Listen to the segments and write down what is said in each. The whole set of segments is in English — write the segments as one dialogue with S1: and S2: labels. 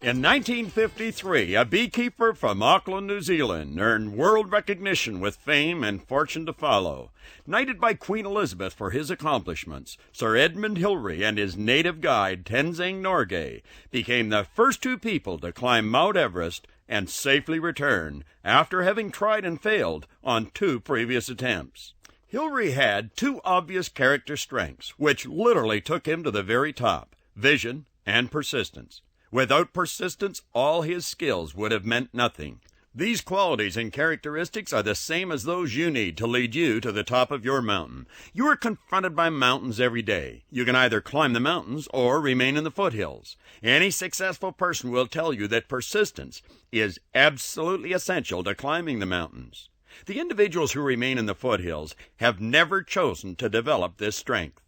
S1: In 1953, a beekeeper from Auckland, New Zealand, earned world recognition with fame and fortune to follow. Knighted by Queen Elizabeth for his accomplishments, Sir Edmund Hillary and his native guide, Tenzing Norgay, became the first two people to climb Mount Everest and safely return after having tried and failed on two previous attempts. Hillary had two obvious character strengths, which literally took him to the very top: vision and persistence. Without persistence, all his skills would have meant nothing. These qualities and characteristics are the same as those you need to lead you to the top of your mountain. You are confronted by mountains every day. You can either climb the mountains or remain in the foothills. Any successful person will tell you that persistence is absolutely essential to climbing the mountains. The individuals who remain in the foothills have never chosen to develop this strength.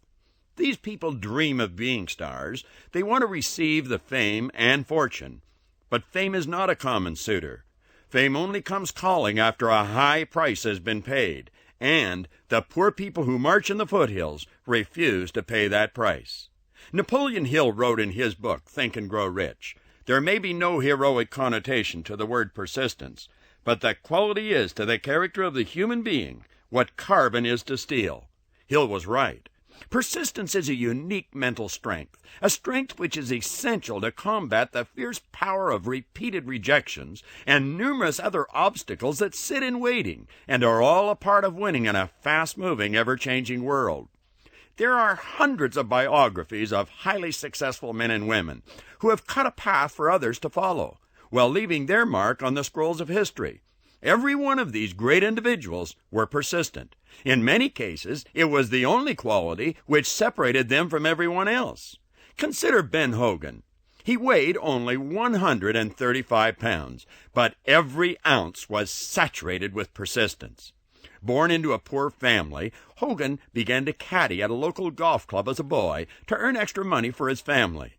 S1: These people dream of being stars. They want to receive the fame and fortune. But fame is not a common suitor. Fame only comes calling after a high price has been paid, and the poor people who march in the foothills refuse to pay that price. Napoleon Hill wrote in his book, Think and Grow Rich, "There may be no heroic connotation to the word persistence, but the quality is to the character of the human being what carbon is to steel." Hill was right. Persistence is a unique mental strength, a strength which is essential to combat the fierce power of repeated rejections and numerous other obstacles that sit in waiting and are all a part of winning in a fast-moving, ever-changing world. There are hundreds of biographies of highly successful men and women who have cut a path for others to follow, while leaving their mark on the scrolls of history. Every one of these great individuals were persistent. In many cases, it was the only quality which separated them from everyone else. Consider Ben Hogan. He weighed only 135 pounds, but every ounce was saturated with persistence. Born into a poor family, Hogan began to caddy at a local golf club as a boy to earn extra money for his family.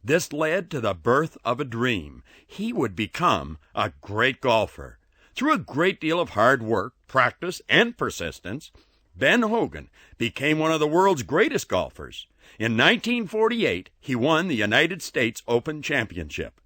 S1: This led to the birth of a dream. He would become a great golfer. Through a great deal of hard work, practice, and persistence, Ben Hogan became one of the world's greatest golfers. In 1948, he won the United States Open Championship.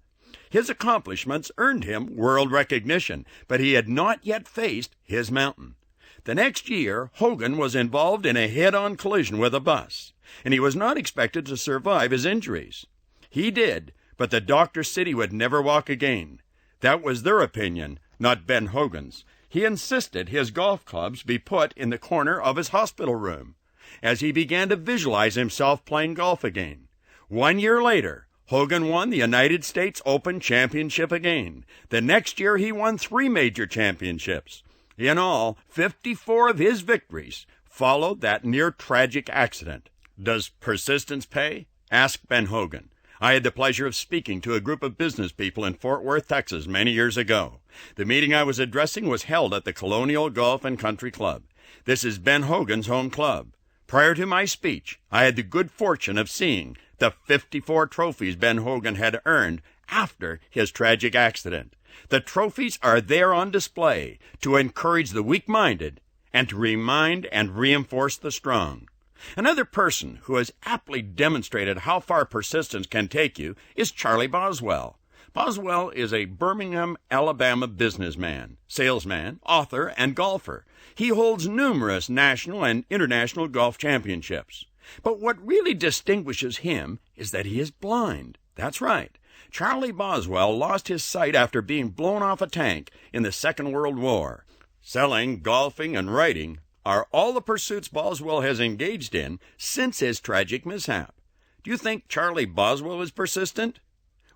S1: His accomplishments earned him world recognition, but he had not yet faced his mountain. The next year, Hogan was involved in a head-on collision with a bus, and he was not expected to survive his injuries. He did, but the doctors said he would never walk again. That was their opinion, not Ben Hogan's. He insisted his golf clubs be put in the corner of his hospital room, as he began to visualize himself playing golf again. 1 year later, Hogan won the United States Open Championship again. The next year, he won 3 major championships. In all, 54 of his victories followed that near-tragic accident. Does persistence pay? Ask Ben Hogan. I had the pleasure of speaking to a group of business people in Fort Worth, Texas, many years ago. The meeting I was addressing was held at the Colonial Golf and Country Club. This is Ben Hogan's home club. Prior to my speech, I had the good fortune of seeing the 54 trophies Ben Hogan had earned after his tragic accident. The trophies are there on display to encourage the weak-minded and to remind and reinforce the strong. Another person who has aptly demonstrated how far persistence can take you is Charlie Boswell. Boswell is a Birmingham, Alabama businessman, salesman, author, and golfer. He holds numerous national and international golf championships. But what really distinguishes him is that he is blind. That's right. Charlie Boswell lost his sight after being blown off a tank in the Second World War. Selling, golfing, and writing are all the pursuits Boswell has engaged in since his tragic mishap. Do you think Charlie Boswell is persistent?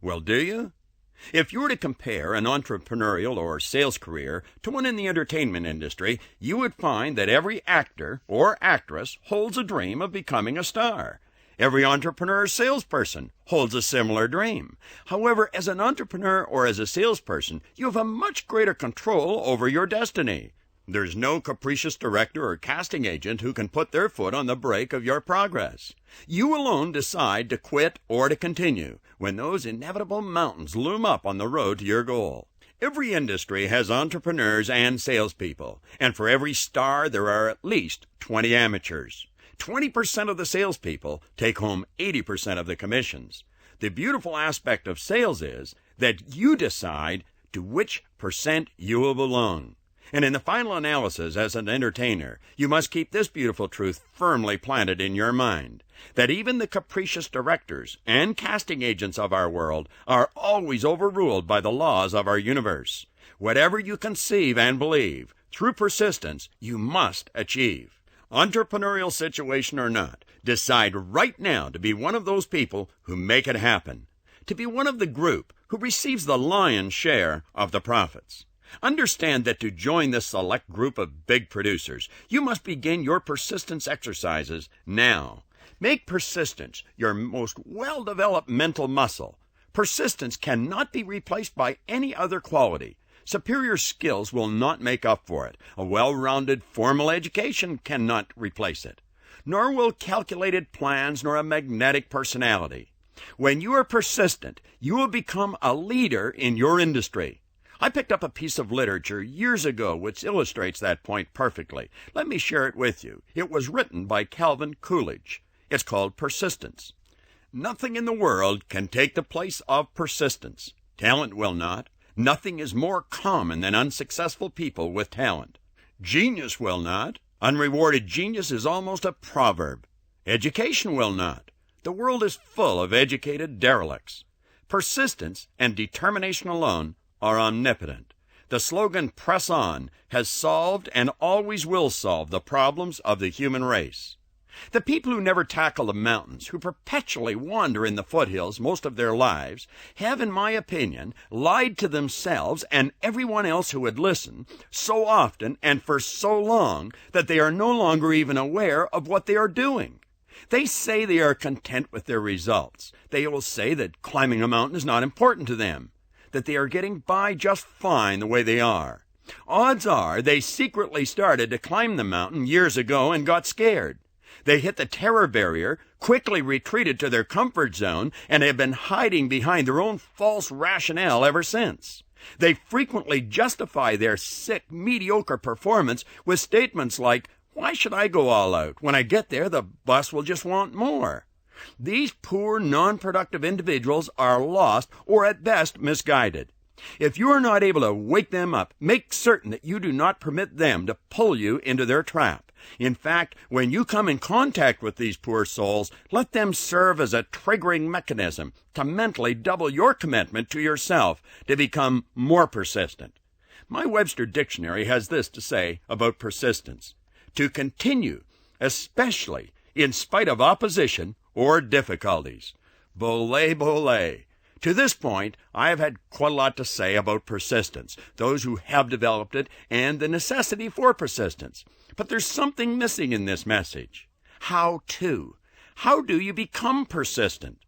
S1: Well, do you? If you were to compare an entrepreneurial or sales career to one in the entertainment industry, you would find that every actor or actress holds a dream of becoming a star. Every entrepreneur or salesperson holds a similar dream. However, as an entrepreneur or as a salesperson, you have a much greater control over your destiny. There's no capricious director or casting agent who can put their foot on the brake of your progress. You alone decide to quit or to continue when those inevitable mountains loom up on the road to your goal. Every industry has entrepreneurs and salespeople, and for every star there are at least 20 amateurs. 20% of the salespeople take home 80% of the commissions. The beautiful aspect of sales is that you decide to which percent you will belong. And in the final analysis, as an entertainer, you must keep this beautiful truth firmly planted in your mind, that even the capricious directors and casting agents of our world are always overruled by the laws of our universe. Whatever you conceive and believe, through persistence, you must achieve. Entrepreneurial situation or not, decide right now to be one of those people who make it happen, to be one of the group who receives the lion's share of the profits. Understand that to join this select group of big producers, you must begin your persistence exercises now. Make persistence your most well-developed mental muscle. Persistence cannot be replaced by any other quality. Superior skills will not make up for it. A well-rounded formal education cannot replace it. Nor will calculated plans nor a magnetic personality. When you are persistent, you will become a leader in your industry. I picked up a piece of literature years ago which illustrates that point perfectly. Let me share it with you. It was written by Calvin Coolidge. It's called Persistence. Nothing in the world can take the place of persistence. Talent will not. Nothing is more common than unsuccessful people with talent. Genius will not. Unrewarded genius is almost a proverb. Education will not. The world is full of educated derelicts. Persistence and determination alone are omnipotent. The slogan, "Press On," has solved and always will solve the problems of the human race. The people who never tackle the mountains, who perpetually wander in the foothills most of their lives, have, in my opinion, lied to themselves and everyone else who would listen so often and for so long that they are no longer even aware of what they are doing. They say they are content with their results. They will say that climbing a mountain is not important to them, that they are getting by just fine the way they are. Odds are they secretly started to climb the mountain years ago and got scared. They hit the terror barrier, quickly retreated to their comfort zone, and have been hiding behind their own false rationale ever since. They frequently justify their sick, mediocre performance with statements like, "Why should I go all out? When I get there, the boss will just want more." These poor, non-productive individuals are lost or at best misguided. If you are not able to wake them up, make certain that you do not permit them to pull you into their trap. In fact, when you come in contact with these poor souls, let them serve as a triggering mechanism to mentally double your commitment to yourself to become more persistent. My Webster Dictionary has this to say about persistence: to continue, especially in spite of opposition or difficulties. Bole, bole. To this point, I have had quite a lot to say about persistence, those who have developed it, and the necessity for persistence. But there's something missing in this message. How to? How do you become persistent?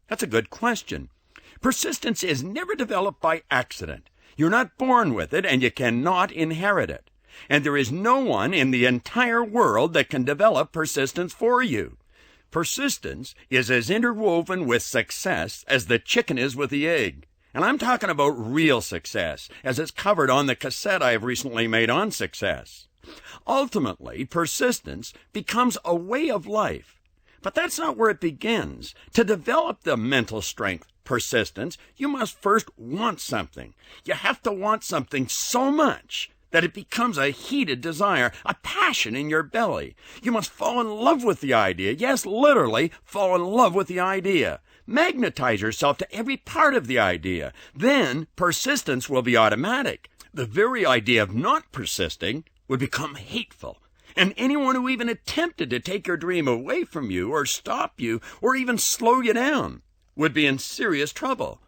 S1: That's a good question. Persistence is never developed by accident. You're not born with it, and you cannot inherit it. And there is no one in the entire world that can develop persistence for you. Persistence is as interwoven with success as the chicken is with the egg. And I'm talking about real success, as it's covered on the cassette I have recently made on success. Ultimately, persistence becomes a way of life. But that's not where it begins. To develop the mental strength, persistence, you must first want something. You have to want something so much that it becomes a heated desire, a passion in your belly. You must fall in love with the idea. Yes, literally, fall in love with the idea. Magnetize yourself to every part of the idea. Then persistence will be automatic. The very idea of not persisting would become hateful. And anyone who even attempted to take your dream away from you or stop you or even slow you down would be in serious trouble.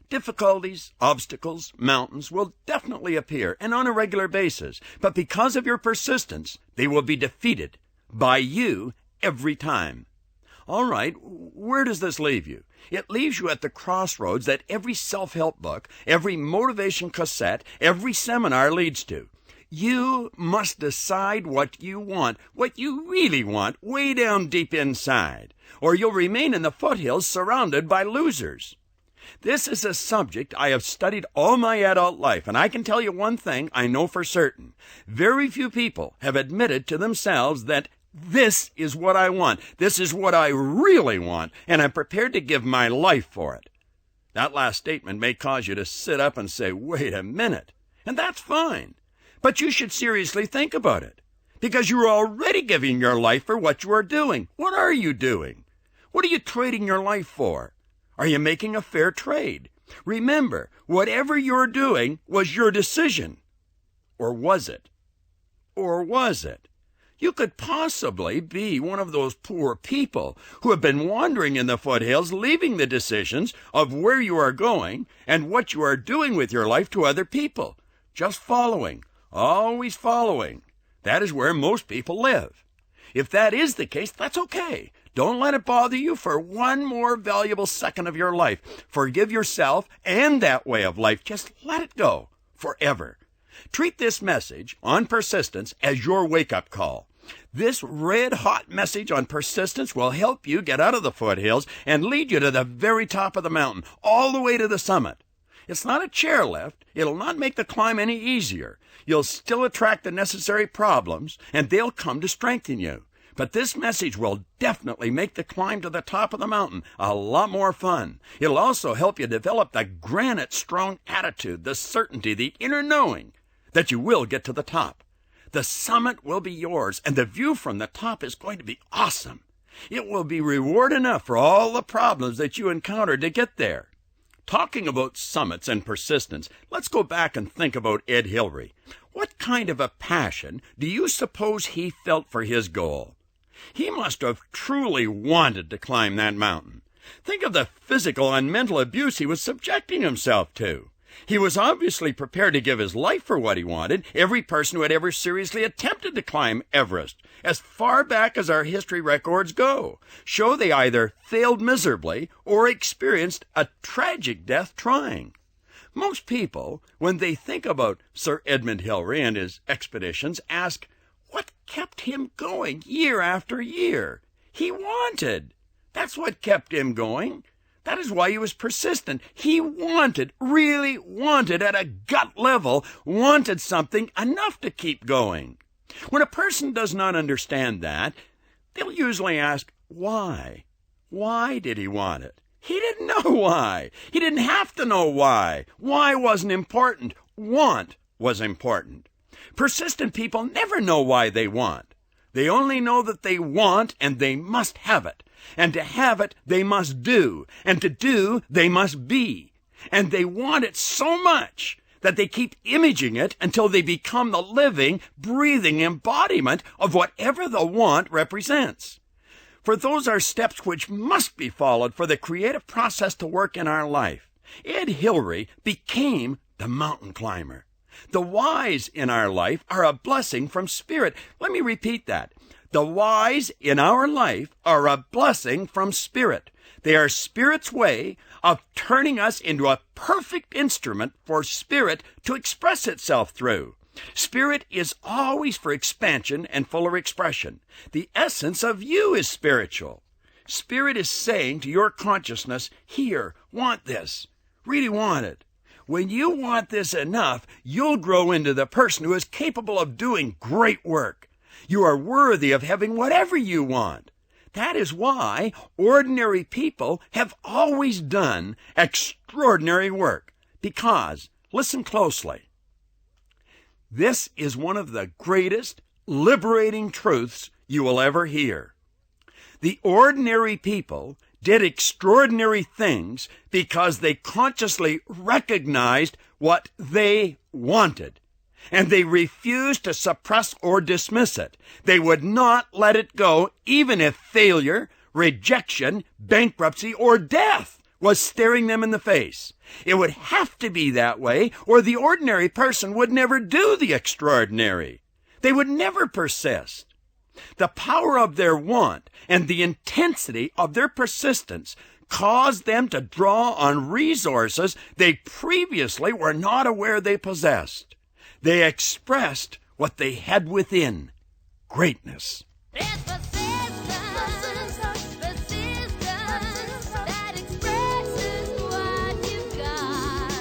S1: Difficulties, obstacles, mountains will definitely appear, and on a regular basis. But because of your persistence, they will be defeated by you every time. All right, where does this leave you? It leaves you at the crossroads that every self-help book, every motivation cassette, every seminar leads to. You must decide what you want, what you really want, way down deep inside, or you'll remain in the foothills surrounded by losers. This is a subject I have studied all my adult life, and I can tell you one thing I know for certain. Very few people have admitted to themselves that This is what I want. This is what I really want, and I'm prepared to give my life for it. That last statement may cause you to sit up and say, wait a minute, and that's fine. But you should seriously think about it, because you're already giving your life for what you are doing. What are you doing? What are you trading your life for? Are you making a fair trade? Remember, whatever you're doing was your decision. Or was it? Or was it? You could possibly be one of those poor people who have been wandering in the foothills, leaving the decisions of where you are going and what you are doing with your life to other people. Just following, always following. That is where most people live. If that is the case, that's okay. Don't let it bother you for one more valuable second of your life. Forgive yourself and that way of life. Just let it go forever. Treat this message on persistence as your wake-up call. This red-hot message on persistence will help you get out of the foothills and lead you to the very top of the mountain, all the way to the summit. It's not a chairlift. It'll not make the climb any easier. You'll still attract the necessary problems, and they'll come to strengthen you. But this message will definitely make the climb to the top of the mountain a lot more fun. It'll also help you develop the granite-strong attitude, the certainty, the inner knowing that you will get to the top. The summit will be yours, and the view from the top is going to be awesome. It will be reward enough for all the problems that you encountered to get there. Talking about summits and persistence, let's go back and think about Ed Hillary. What kind of a passion do you suppose he felt for his goal? He must have truly wanted to climb that mountain. Think of the physical and mental abuse he was subjecting himself to. He was obviously prepared to give his life for what he wanted. Every person who had ever seriously attempted to climb Everest, as far back as our history records go, show they either failed miserably or experienced a tragic death trying. Most people, when they think about Sir Edmund Hillary and his expeditions, ask, what kept him going year after year? He wanted. That's what kept him going. That is why he was persistent. He wanted, really wanted, at a gut level, wanted something enough to keep going. When a person does not understand that, they'll usually ask, why? Why did he want it? He didn't know why. He didn't have to know why. Why wasn't important. Want was important. Persistent people never know why they want. They only know that they want, and they must have it. And to have it, they must do. And to do, they must be. And they want it so much that they keep imaging it until they become the living, breathing embodiment of whatever the want represents. For those are steps which must be followed for the creative process to work in our life. Ed Hillary became the mountain climber. The whys in our life are a blessing from Spirit. Let me repeat that. The whys in our life are a blessing from Spirit. They are Spirit's way of turning us into a perfect instrument for Spirit to express itself through. Spirit is always for expansion and fuller expression. The essence of you is spiritual. Spirit is saying to your consciousness, here, want this. Really want it. When you want this enough, you'll grow into the person who is capable of doing great work. You are worthy of having whatever you want. That is why ordinary people have always done extraordinary work. Because, listen closely, this is one of the greatest liberating truths you will ever hear. The ordinary people did extraordinary things because they consciously recognized what they wanted. And they refused to suppress or dismiss it. They would not let it go, even if failure, rejection, bankruptcy, or death was staring them in the face. It would have to be that way, or the ordinary person would never do the extraordinary. They would never persist. The power of their want and the intensity of their persistence caused them to draw on resources they previously were not aware they possessed. They expressed what they had within, greatness.
S2: It's persistence that expresses what you've got.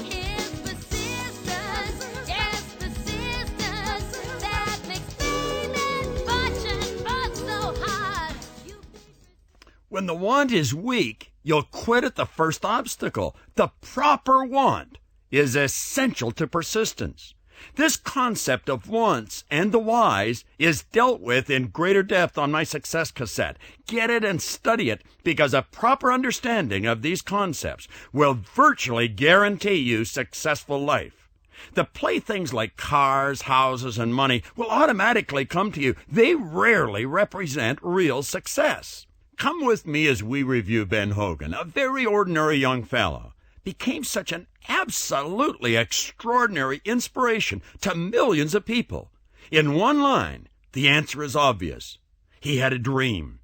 S2: It's persistence, yes, persistence that makes fame and fortune
S1: When the want is weak, you'll quit at the first obstacle. The proper want is essential to persistence. This concept of wants and the whys is dealt with in greater depth on my Success cassette. Get it and study it, because a proper understanding of these concepts will virtually guarantee you successful life. The playthings like cars, houses, and money will automatically come to you. They rarely represent real success. Come with me as we review Ben Hogan, a very ordinary young fellow. Became such an absolutely extraordinary inspiration to millions of people. In one line, the answer is obvious. He had a dream.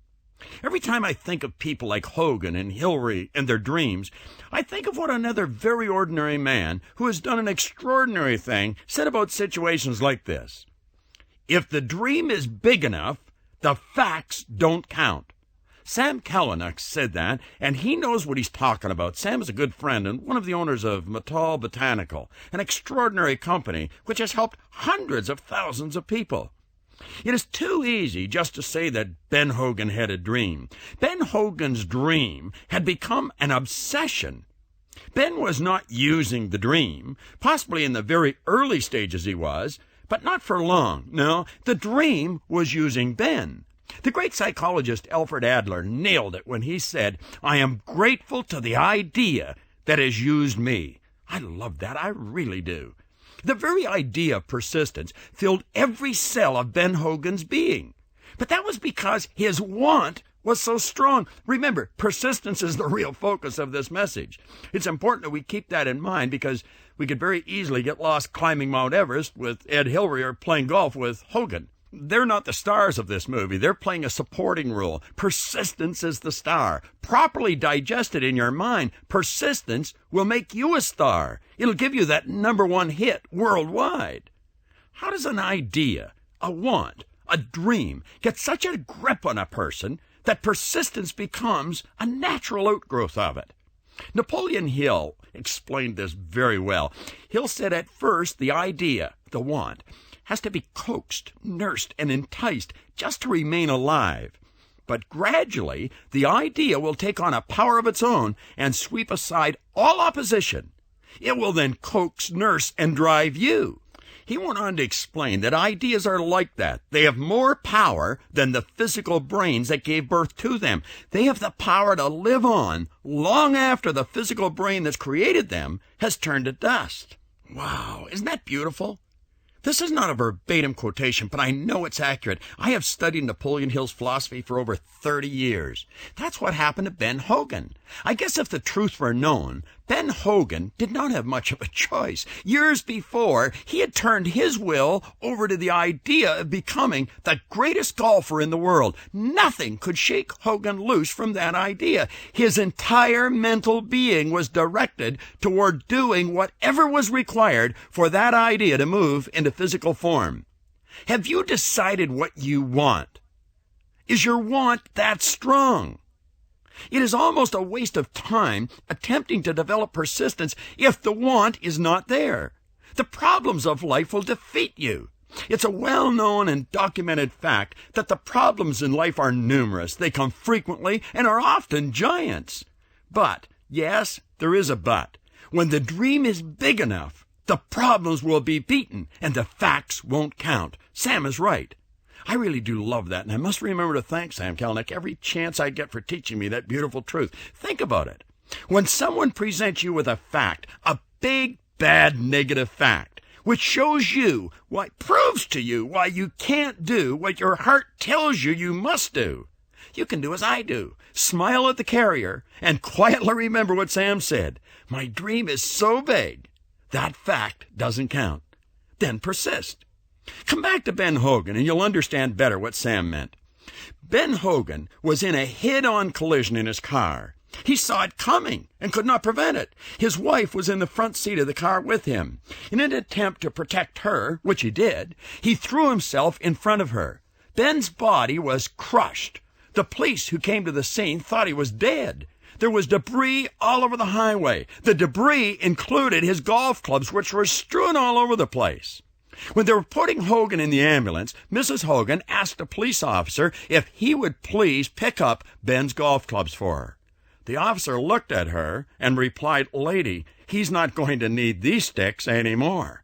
S1: Every time I think of people like Hogan and Hillary and their dreams, I think of what another very ordinary man who has done an extraordinary thing said about situations like this. If the dream is big enough, the facts don't count. Sam Kalanick said that, and he knows what he's talking about. Sam is a good friend and one of the owners of Mattal Botanical, an extraordinary company which has helped hundreds of thousands of people. It is too easy just to say that Ben Hogan had a dream. Ben Hogan's dream had become an obsession. Ben was not using the dream. Possibly in the very early stages he was, but not for long. No, the dream was using Ben. The great psychologist Alfred Adler nailed it when he said, "I am grateful to the idea that has used me." I love that. I really do. The very idea of persistence filled every cell of Ben Hogan's being. But that was because his want was so strong. Remember, persistence is the real focus of this message. It's important that we keep that in mind, because we could very easily get lost climbing Mount Everest with Ed Hillary or playing golf with Hogan. They're not the stars of this movie. They're playing a supporting role. Persistence is the star. Properly digested in your mind, persistence will make you a star. It'll give you that #1 hit worldwide. How does an idea, a want, a dream get such a grip on a person that persistence becomes a natural outgrowth of it? Napoleon Hill explained this very well. Hill said at first the idea, the want, has to be coaxed, nursed, and enticed just to remain alive. But gradually, the idea will take on a power of its own and sweep aside all opposition. It will then coax, nurse, and drive you. He went on to explain that ideas are like that. They have more power than the physical brains that gave birth to them. They have the power to live on long after the physical brain that's created them has turned to dust. Wow, isn't that beautiful? This is not a verbatim quotation, but I know it's accurate. I have studied Napoleon Hill's philosophy for over 30 years. That's what happened to Ben Hogan. I guess if the truth were known, Ben Hogan did not have much of a choice. Years before, he had turned his will over to the idea of becoming the greatest golfer in the world. Nothing could shake Hogan loose from that idea. His entire mental being was directed toward doing whatever was required for that idea to move into physical form. Have you decided what you want? Is your want that strong? It is almost a waste of time attempting to develop persistence if the want is not there. The problems of life will defeat you. It's a well-known and documented fact that the problems in life are numerous. They come frequently and are often giants. But, yes, there is a but. When the dream is big enough, the problems will be beaten and the facts won't count. Sam is right. I really do love that, and I must remember to thank Sam Kalanick every chance I get for teaching me that beautiful truth. Think about it. When someone presents you with a fact, a big, bad, negative fact, which shows you, proves to you why you can't do what your heart tells you you must do, you can do as I do. Smile at the carrier and quietly remember what Sam said. My dream is so big, that fact doesn't count. Then persist. Come back to Ben Hogan and you'll understand better what Sam meant. Ben Hogan was in a head-on collision in his car. He saw it coming and could not prevent it. His wife was in the front seat of the car with him. In an attempt to protect her, which he did, he threw himself in front of her. Ben's body was crushed. The police who came to the scene thought he was dead. There was debris all over the highway. The debris included his golf clubs, which were strewn all over the place. When they were putting Hogan in the ambulance, Mrs. Hogan asked a police officer if he would please pick up Ben's golf clubs for her. The officer looked at her and replied, "Lady, he's not going to need these sticks anymore."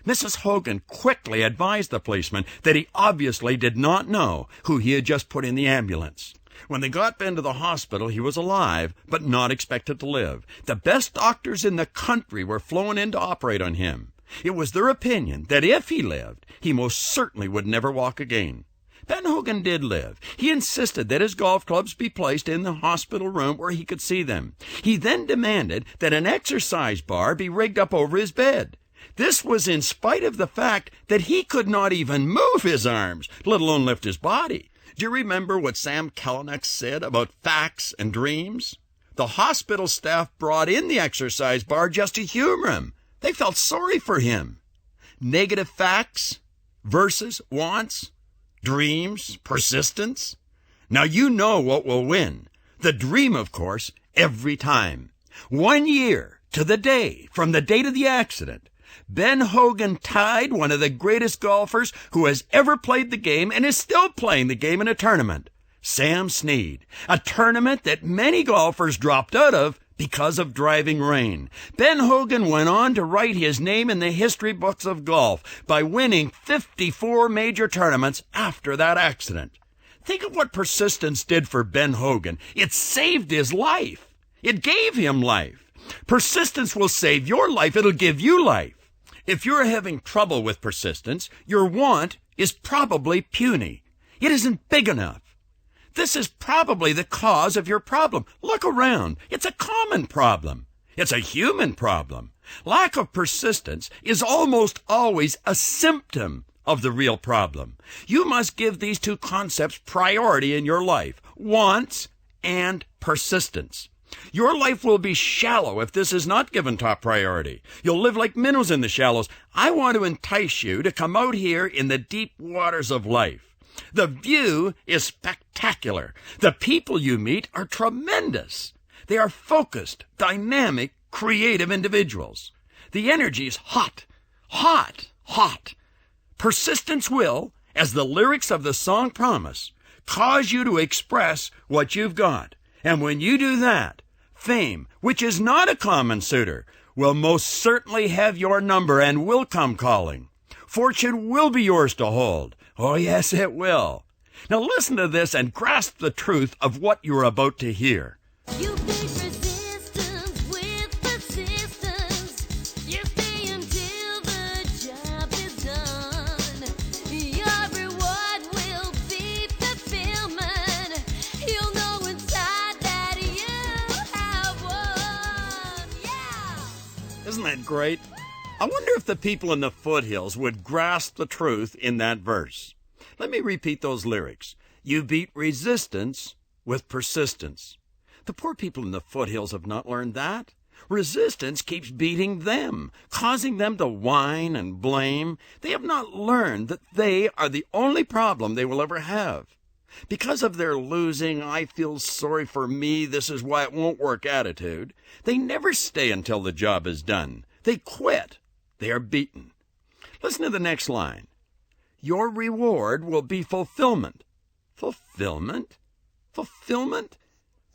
S1: Mrs. Hogan quickly advised the policeman that he obviously did not know who he had just put in the ambulance. When they got Ben to the hospital, he was alive, but not expected to live. The best doctors in the country were flown in to operate on him. It was their opinion that if he lived, he most certainly would never walk again. Ben Hogan did live. He insisted that his golf clubs be placed in the hospital room where he could see them. He then demanded that an exercise bar be rigged up over his bed. This was in spite of the fact that he could not even move his arms, let alone lift his body. Do you remember what Sam Kalanick said about facts and dreams? The hospital staff brought in the exercise bar just to humor him. They felt sorry for him. Negative facts versus wants, dreams, persistence. Now you know what will win. The dream, of course, every time. 1 year to the day from the date of the accident, Ben Hogan tied one of the greatest golfers who has ever played the game and is still playing the game in a tournament, Sam Snead, a tournament that many golfers dropped out of because of driving rain. Ben Hogan went on to write his name in the history books of golf by winning 54 major tournaments after that accident. Think of what persistence did for Ben Hogan. It saved his life. It gave him life. Persistence will save your life. It'll give you life. If you're having trouble with persistence, your want is probably puny. It isn't big enough. This is probably the cause of your problem. Look around. It's a common problem. It's a human problem. Lack of persistence is almost always a symptom of the real problem. You must give these two concepts priority in your life: wants and persistence. Your life will be shallow if this is not given top priority. You'll live like minnows in the shallows. I want to entice you to come out here in the deep waters of life. The view is spectacular. The people you meet are tremendous. They are focused, dynamic, creative individuals. The energy is hot, hot, hot. Persistence will, as the lyrics of the song promise, cause you to express what you've got. And when you do that, fame, which is not a common suitor, will most certainly have your number and will come calling. Fortune will be yours to hold. Oh, yes, it will. Now listen to this and grasp the truth of what you're about to hear.
S2: You beat resistance with persistence. You stay until the job is done. Your reward will be fulfillment. You'll know inside that you have won. Yeah!
S1: Isn't that great? I wonder if the people in the foothills would grasp the truth in that verse. Let me repeat those lyrics. You beat resistance with persistence. The poor people in the foothills have not learned that. Resistance keeps beating them, causing them to whine and blame. They have not learned that they are the only problem they will ever have. Because of their losing, I feel sorry for me, this is why it won't work attitude, they never stay until the job is done. They quit. They are beaten. Listen to the next line. Your reward will be fulfillment. Fulfillment? Fulfillment?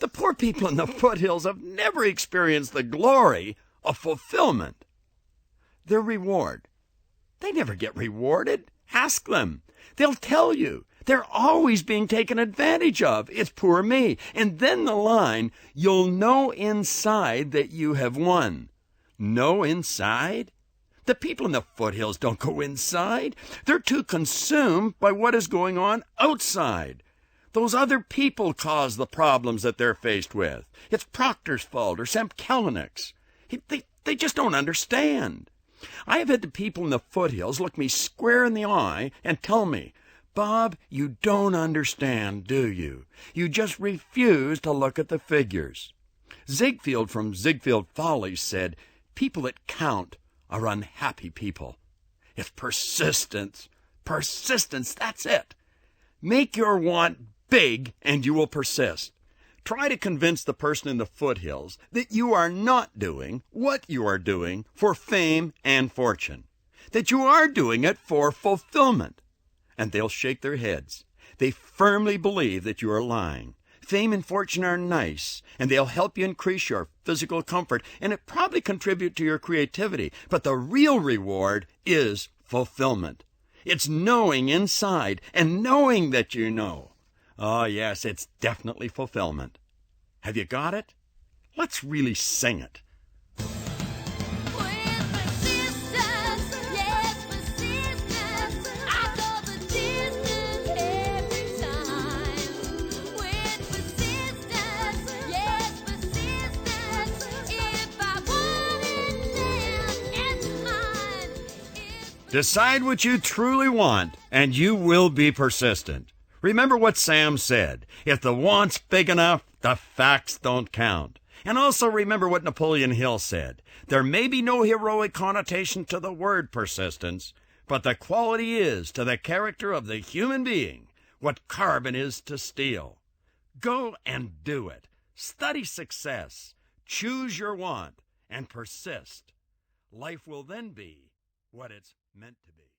S1: The poor people in the foothills have never experienced the glory of fulfillment. Their reward. They never get rewarded. Ask them. They'll tell you. They're always being taken advantage of. It's poor me. And then the line, you'll know inside that you have won. Know inside? The people in the foothills don't go inside. They're too consumed by what is going on outside. Those other people cause the problems that they're faced with. It's Proctor's fault or Sam Kalanick's. They just don't understand. I have had the people in the foothills look me square in the eye and tell me, Bob, you don't understand, do you? You just refuse to look at the figures. Ziegfeld from Ziegfeld Follies said, people that count are unhappy people. It's persistence. Persistence, that's it. Make your want big and you will persist. Try to convince the person in the foothills that you are not doing what you are doing for fame and fortune. that you are doing it for fulfillment. And they'll shake their heads. They firmly believe that you are lying. Fame and fortune are nice, and they'll help you increase your physical comfort, and it probably contribute to your creativity. But the real reward is fulfillment. It's knowing inside and knowing that you know. Oh, yes, it's definitely fulfillment. Have you got it? Let's really sing it.
S2: With persistence, yes, persistence, I go the distance every time. With persistence, yes, persistence, if I want it, then it's mine.
S1: Decide what you truly want, and you will be persistent. Remember what Sam said. If the want's big enough, the facts don't count. And also remember what Napoleon Hill said. There may be no heroic connotation to the word persistence, but the quality is to the character of the human being what carbon is to steel. Go and do it. Study success. Choose your want and persist. Life will then be what it's meant to be.